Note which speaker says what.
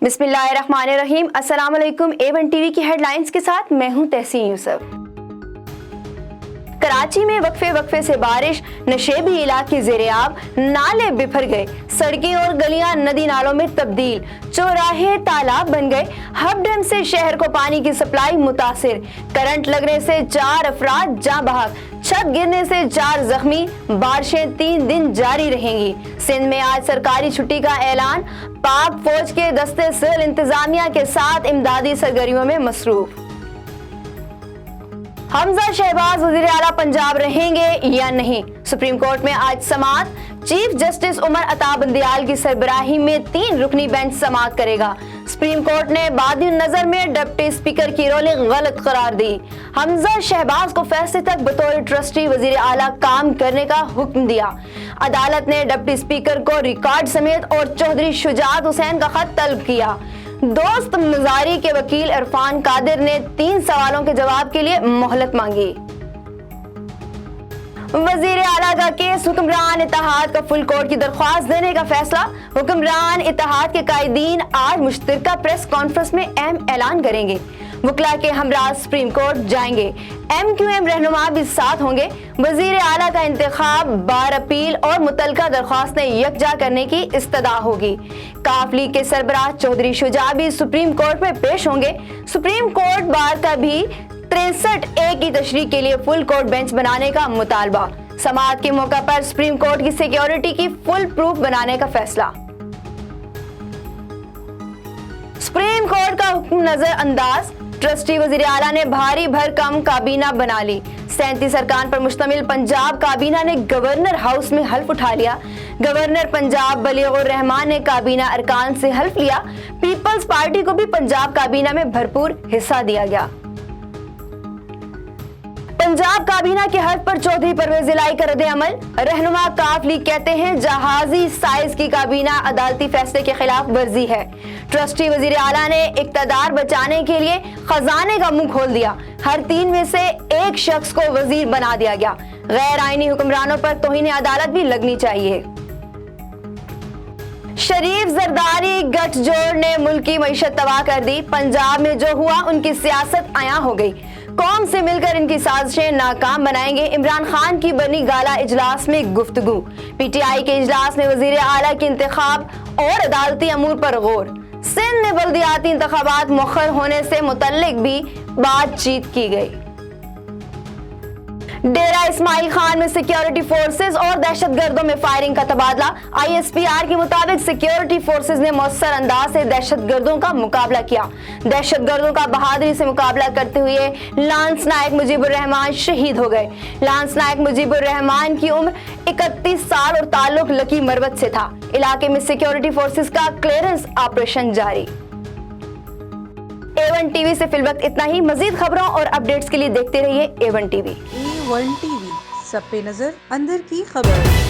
Speaker 1: बिस्मिल्लाहिर्रहमानिर्रहीम। अस्सलाम वालेकुम। A1 टीवी की हेडलाइंस के साथ मैं हूं तहसीन यूसुफ। कराची में वक्फे से बारिश, नशेबी इलाके ज़ेरे-आब, नाले बिफर गए, सड़कें और गलियां नदी नालों में तब्दील, चौराहे तालाब बन गए। हब डैम से शहर को पानी की सप्लाई मुतासिर, करंट लगने से 4 अफराद जाँ बहक, छत गिरने से 4 जख्मी। बारिशें 3 दिन जारी रहेंगी। सिंध में आज सरकारी छुट्टी का ऐलान। पाक फौज के दस्ते सिविल इंतजामिया के साथ इमदादी सरगर्मियों में मसरूफ। हमजा शहबाज वजीर आला पंजाब रहेंगे या नहीं, सुप्रीम कोर्ट में आज समाअत। चीफ जस्टिस उमर अता बंदियाल की सरबराही में 3 रुकनी बेंच समाअत करेगा। सुप्रीम कोर्ट ने बादी नजर में डिप्टी स्पीकर की रोलिंग गलत करार दी। हमजा शहबाज को फैसले तक बतौर ट्रस्टी वजीर आला काम करने का हुक्म दिया। अदालत ने डिप्टी स्पीकर को रिकॉर्ड समेत और चौधरी शुजात हुसैन का खत तलब किया। दोस्त मजारी के वकील इरफान कादिर ने 3 सवालों के जवाब के लिए मोहलत मांगी। वजीर आला का केस, हुक्मरान इत्तेहाद का फुल कोर्ट की दरख्वास्त देने का फैसला। हुक्मरान इत्तेहाद के कायदीन आज मुश्तरका प्रेस कॉन्फ्रेंस में अहम ऐलान करेंगे। वकला के हमरा सुप्रीम कोर्ट जाएंगे। MQM रहनुमा भी साथ होंगे। वजीर आला का इंतखाब, बार अपील और मुतलका दरख्वास्तें यकजा करने की इस्तदा होगी। काफ लीग के सरबराह चौधरी शुजा भी सुप्रीम कोर्ट में पेश होंगे। सुप्रीम कोर्ट बार का भी 63A की तशरीह के लिए फुल कोर्ट बेंच बनाने का मुतालबा। समाअत के मौका पर सुप्रीम कोर्ट की सिक्योरिटी की फुल प्रूफ बनाने का फैसला। सुप्रीम कोर्ट का हुक्म नजर अंदाज, ट्रस्टी वजीर आला ने भारी भरकम काबीना बना ली। 37 अरकान पर मुश्तमिल पंजाब काबीना ने गवर्नर हाउस में हल्फ उठा लिया। गवर्नर पंजाब बलीगुर रहमान ने काबीना अरकान से हल्फ लिया। पीपल्स पार्टी को भी पंजाब काबीना में भरपूर हिस्सा दिया गया। पंजाब काबीना के हल्फ पर चौधरी परवेज इलाही का रद्द अमल। रहनुमा काफ लीग कहते हैं जहाजी साइज की काबीना अदालती फैसले के खिलाफ वर्जी है। ट्रस्टी वजीर आला ने इक्तदार बचाने के लिए खजाने का मुंह खोल दिया। हर 3 में से 1 शख्स को वजीर बना दिया गया। गैर आईनी हुक्मरानों पर तौहीन अदालत भी लगनी चाहिए। शरीफ जरदारी गठजोड़ ने मुल्क की मईशत तबाह कर दी। पंजाब में जो हुआ उनकी सियासत आया हो गई। कौम से मिलकर इनकी साजिशें नाकाम बनाएंगे। इमरान खान की बनी गाला इजलास में गुफ्तगू। PTI के इजलास में वजीर आला के इंतखाब और अदालती अमूर पर गौर। सिंध में बल्दियाती इंतखाबात मुअख्खर होने से मुतल्लिक भी बातचीत की गई। डेरा इस्माइल खान में सिक्योरिटी फोर्सेस और दहशतगर्दों में फायरिंग का तबादला। ISPR के मुताबिक सिक्योरिटी फोर्सेस ने मौसर अंदाज से दहशतगर्दों का मुकाबला किया। दहशतगर्दों का बहादुरी से मुकाबला करते हुए लांस नायक मुजीबुर रहमान शहीद हो गए। लांस नायक मुजीबुर रहमान की उम्र 31 साल और ताल्लुक लकी मरवत से था। इलाके में सिक्योरिटी फोर्सेस का क्लियरेंस ऑपरेशन जारी। A1 टीवी से फिलवक्त इतना ही। मजीद खबरों और अपडेट्स के लिए देखते रहिए A1 टीवी।
Speaker 2: A1 टीवी, सब पे नजर, अंदर की खबर।